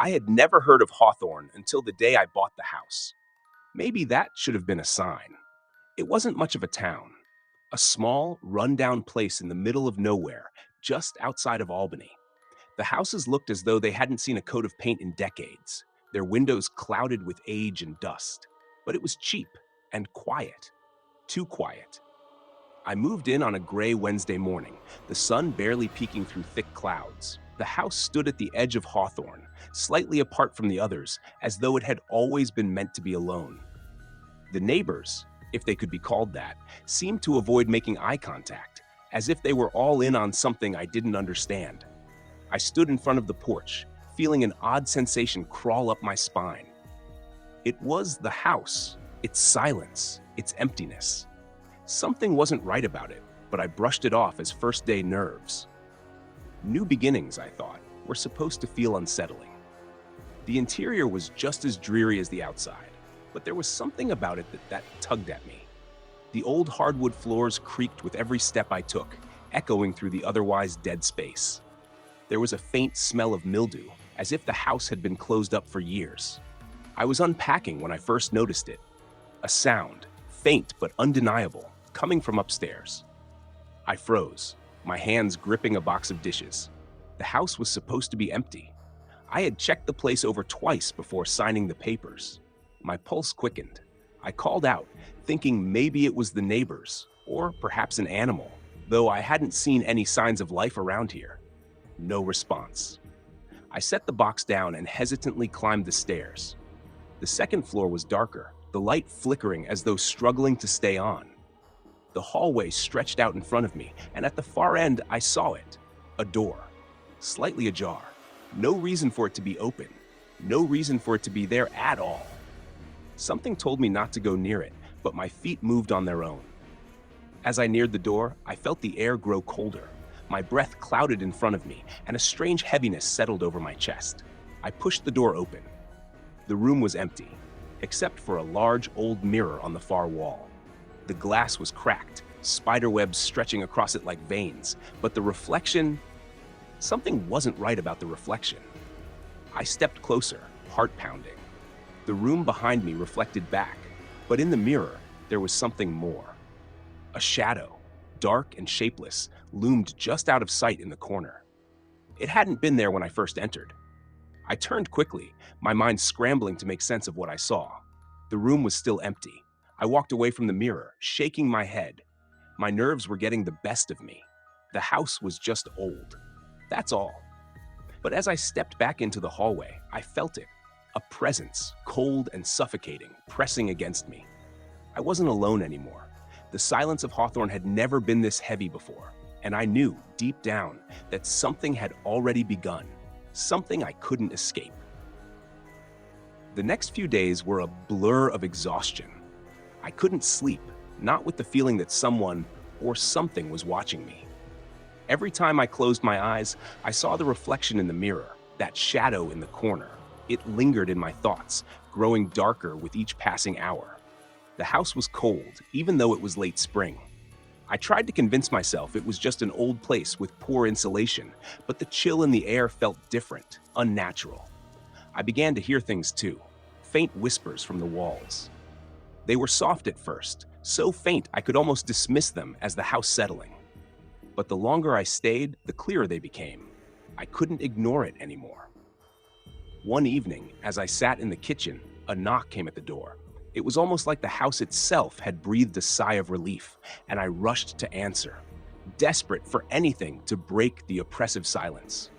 I had never heard of Hawthorne until the day I bought the house. Maybe that should have been a sign. It wasn't much of a town, a small, run-down place in the middle of nowhere, just outside of Albany. The houses looked as though they hadn't seen a coat of paint in decades, their windows clouded with age and dust. But it was cheap and quiet, too quiet. I moved in on a gray Wednesday morning, the sun barely peeking through thick clouds. The house stood at the edge of Hawthorne, slightly apart from the others, as though it had always been meant to be alone. The neighbors, if they could be called that, seemed to avoid making eye contact, as if they were all in on something I didn't understand. I stood in front of the porch, feeling an odd sensation crawl up my spine. It was the house, its silence, its emptiness. Something wasn't right about it, but I brushed it off as first-day nerves. New beginnings, I thought, were supposed to feel unsettling. The interior was just as dreary as the outside, but there was something about it that tugged at me. The old hardwood floors creaked with every step I took, echoing through the otherwise dead space. There was a faint smell of mildew, as if the house had been closed up for years. I was unpacking when I first noticed it. A sound, faint but undeniable, coming from upstairs. I froze, my hands gripping a box of dishes. The house was supposed to be empty. I had checked the place over twice before signing the papers. My pulse quickened. I called out, thinking maybe it was the neighbors, or perhaps an animal, though I hadn't seen any signs of life around here. No response. I set the box down and hesitantly climbed the stairs. The second floor was darker, the light flickering as though struggling to stay on. The hallway stretched out in front of me, and at the far end I saw it. A door, slightly ajar. No reason for it to be open. No reason for it to be there at all. Something told me not to go near it, but my feet moved on their own. As I neared the door, I felt the air grow colder. My breath clouded in front of me, and a strange heaviness settled over my chest. I pushed the door open. The room was empty, except for a large old mirror on the far wall. The glass was cracked, spiderwebs stretching across it like veins, but the reflection... Something wasn't right about the reflection. I stepped closer, heart pounding. The room behind me reflected back, but in the mirror, there was something more. A shadow, dark and shapeless, loomed just out of sight in the corner. It hadn't been there when I first entered. I turned quickly, my mind scrambling to make sense of what I saw. The room was still empty. I walked away from the mirror, shaking my head. My nerves were getting the best of me. The house was just old. That's all. But as I stepped back into the hallway, I felt it. A presence, cold and suffocating, pressing against me. I wasn't alone anymore. The silence of Hawthorne had never been this heavy before, and I knew, deep down, that something had already begun. Something I couldn't escape. The next few days were a blur of exhaustion. I couldn't sleep, not with the feeling that someone or something was watching me. Every time I closed my eyes, I saw the reflection in the mirror, that shadow in the corner. It lingered in my thoughts, growing darker with each passing hour. The house was cold, even though it was late spring. I tried to convince myself it was just an old place with poor insulation, but the chill in the air felt different, unnatural. I began to hear things too, faint whispers from the walls. They were soft at first, so faint I could almost dismiss them as the house settling. But the longer I stayed, the clearer they became. I couldn't ignore it anymore. One evening, as I sat in the kitchen, a knock came at the door. It was almost like the house itself had breathed a sigh of relief, and I rushed to answer, desperate for anything to break the oppressive silence.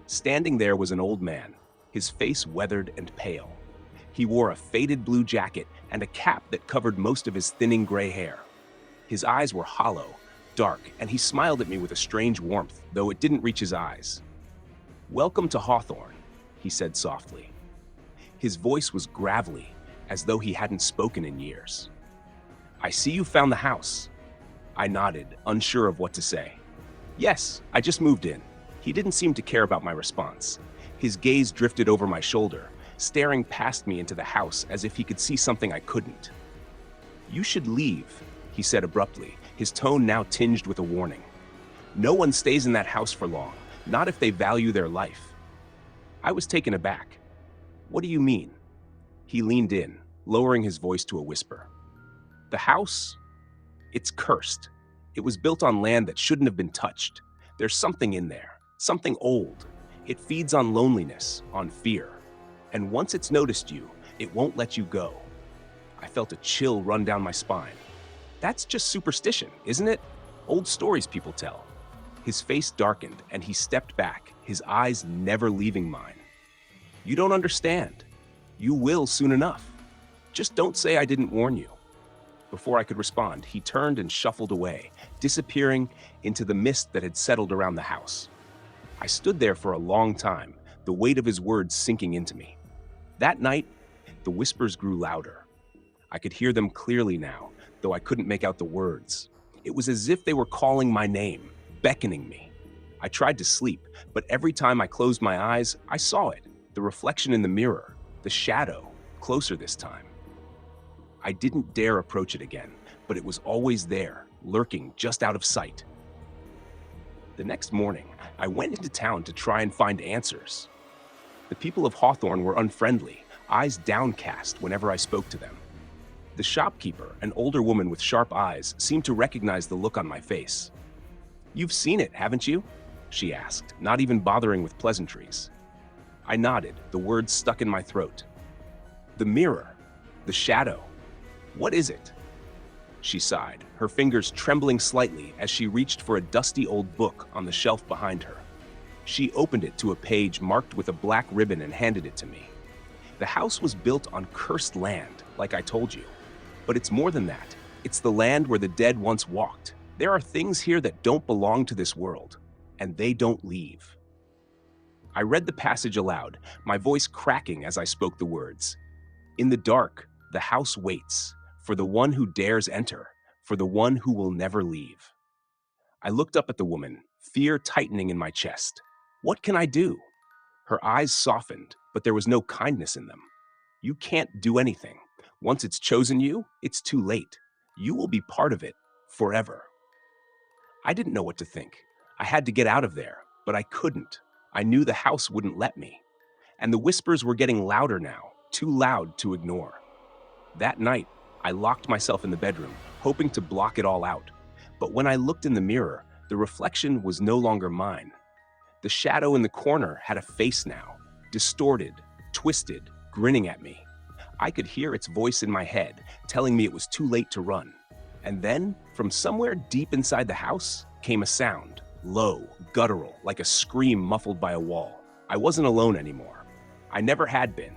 Standing there was an old man, his face weathered and pale. He wore a faded blue jacket and a cap that covered most of his thinning gray hair. His eyes were hollow, dark, and he smiled at me with a strange warmth, though it didn't reach his eyes. "Welcome to Hawthorne," he said softly. His voice was gravelly, as though he hadn't spoken in years. "I see you found the house." I nodded, unsure of what to say. "Yes, I just moved in." He didn't seem to care about my response. His gaze drifted over my shoulder, staring past me into the house as if he could see something I couldn't. "You should leave," he said abruptly, his tone now tinged with a warning. "No one stays in that house for long, not if they value their life." I was taken aback. What do you mean? He leaned in, lowering his voice to a whisper. The house? It's cursed. It was built on land that shouldn't have been touched. There's something in there, something old. It feeds on loneliness, on fear. And once it's noticed you, it won't let you go. I felt a chill run down my spine. That's just superstition, isn't it? Old stories people tell. His face darkened and he stepped back, his eyes never leaving mine. You don't understand. You will soon enough. Just don't say I didn't warn you. Before I could respond, he turned and shuffled away, disappearing into the mist that had settled around the house. I stood there for a long time, the weight of his words sinking into me. That night, the whispers grew louder. I could hear them clearly now, though I couldn't make out the words. It was as if they were calling my name, beckoning me. I tried to sleep, but every time I closed my eyes, I saw it, the reflection in the mirror, the shadow, closer this time. I didn't dare approach it again, but it was always there, lurking just out of sight. The next morning, I went into town to try and find answers. The people of Hawthorne were unfriendly, eyes downcast whenever I spoke to them. The shopkeeper, an older woman with sharp eyes, seemed to recognize the look on my face. "You've seen it, haven't you?" she asked, not even bothering with pleasantries. I nodded, the words stuck in my throat. "The mirror, the shadow. What is it?" She sighed, her fingers trembling slightly as she reached for a dusty old book on the shelf behind her. She opened it to a page marked with a black ribbon and handed it to me. The house was built on cursed land, like I told you. But it's more than that. It's the land where the dead once walked. There are things here that don't belong to this world, and they don't leave. I read the passage aloud, my voice cracking as I spoke the words. In the dark, the house waits, for the one who dares enter, for the one who will never leave. I looked up at the woman, fear tightening in my chest. What can I do? Her eyes softened, but there was no kindness in them. You can't do anything. Once it's chosen you, it's too late. You will be part of it forever. I didn't know what to think. I had to get out of there, but I couldn't. I knew the house wouldn't let me. And the whispers were getting louder now, too loud to ignore. That night, I locked myself in the bedroom, hoping to block it all out. But when I looked in the mirror, the reflection was no longer mine. The shadow in the corner had a face now, distorted, twisted, grinning at me. I could hear its voice in my head, telling me it was too late to run. And then, from somewhere deep inside the house, came a sound, low, guttural, like a scream muffled by a wall. I wasn't alone anymore. I never had been.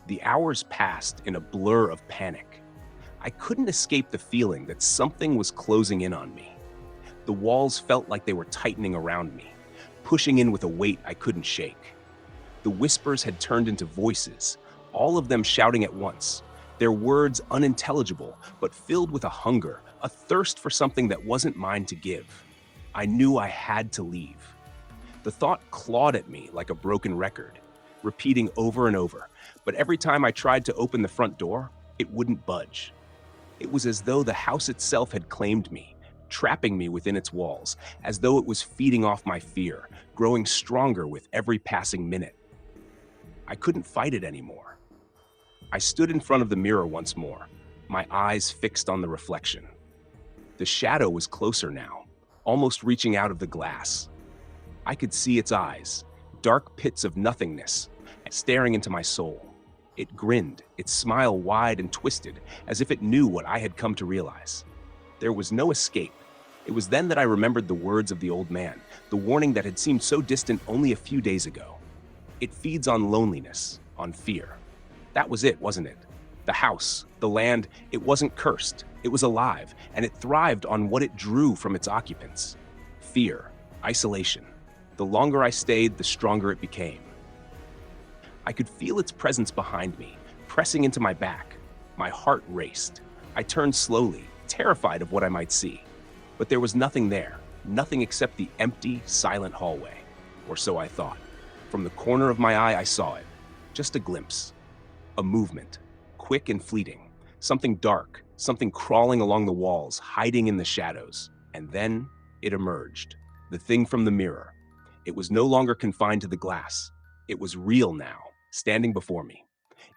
The hours passed in a blur of panic. I couldn't escape the feeling that something was closing in on me. The walls felt like they were tightening around me, pushing in with a weight I couldn't shake. The whispers had turned into voices, all of them shouting at once, their words unintelligible, but filled with a hunger, a thirst for something that wasn't mine to give. I knew I had to leave. The thought clawed at me like a broken record, repeating over and over, but every time I tried to open the front door, it wouldn't budge. It was as though the house itself had claimed me, trapping me within its walls, as though it was feeding off my fear, growing stronger with every passing minute. I couldn't fight it anymore. I stood in front of the mirror once more, my eyes fixed on the reflection. The shadow was closer now, almost reaching out of the glass. I could see its eyes, dark pits of nothingness, staring into my soul. It grinned, its smile wide and twisted, as if it knew what I had come to realize. There was no escape. It was then that I remembered the words of the old man, the warning that had seemed so distant only a few days ago. It feeds on loneliness, on fear. That was it, wasn't it? The house, the land, it wasn't cursed. It was alive, and it thrived on what it drew from its occupants. Fear, isolation. The longer I stayed, the stronger it became. I could feel its presence behind me, pressing into my back. My heart raced. I turned slowly, terrified of what I might see. But there was nothing there, nothing except the empty, silent hallway. Or so I thought. From the corner of my eye, I saw it. Just a glimpse. A movement, quick and fleeting. Something dark, something crawling along the walls, hiding in the shadows. And then it emerged. The thing from the mirror. It was no longer confined to the glass. It was real now, standing before me.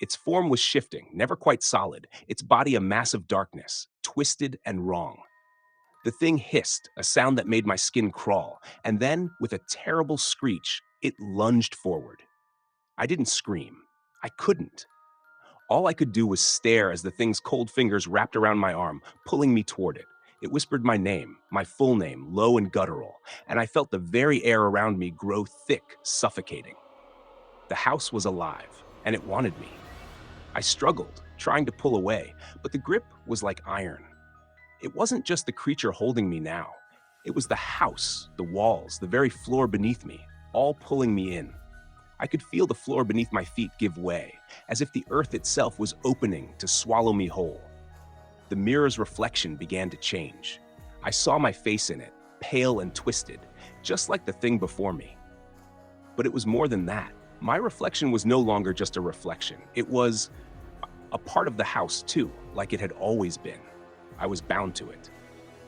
Its form was shifting, never quite solid, its body a mass of darkness, twisted and wrong. The thing hissed, a sound that made my skin crawl, and then, with a terrible screech, it lunged forward. I didn't scream. I couldn't. All I could do was stare as the thing's cold fingers wrapped around my arm, pulling me toward it. It whispered my name, my full name, low and guttural, and I felt the very air around me grow thick, suffocating. The house was alive, and it wanted me. I struggled, trying to pull away, but the grip was like iron. It wasn't just the creature holding me now. It was the house, the walls, the very floor beneath me, all pulling me in. I could feel the floor beneath my feet give way, as if the earth itself was opening to swallow me whole. The mirror's reflection began to change. I saw my face in it, pale and twisted, just like the thing before me. But it was more than that. My reflection was no longer just a reflection. It was a part of the house too, like it had always been. I was bound to it.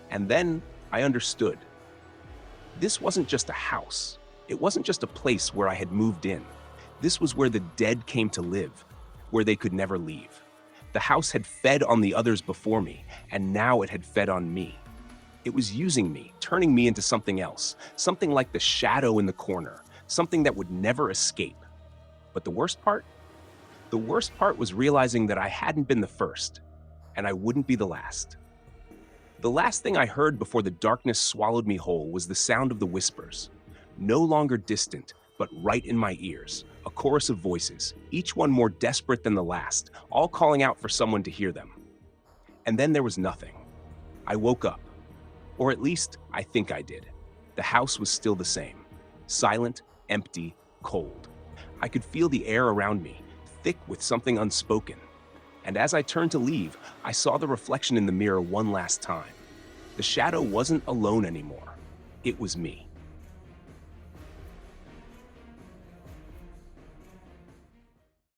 And then I understood. This wasn't just a house. It wasn't just a place where I had moved in. This was where the dead came to live, where they could never leave. The house had fed on the others before me, and now it had fed on me. It was using me, turning me into something else, something like the shadow in the corner, something that would never escape. But the worst part? The worst part was realizing that I hadn't been the first, and I wouldn't be the last. The last thing I heard before the darkness swallowed me whole was the sound of the whispers. No longer distant, but right in my ears, a chorus of voices, each one more desperate than the last, all calling out for someone to hear them. And then there was nothing. I woke up. Or at least, I think I did. The house was still the same. Silent, empty, cold. I could feel the air around me, thick with something unspoken. And as I turned to leave, I saw the reflection in the mirror one last time. The shadow wasn't alone anymore. It was me.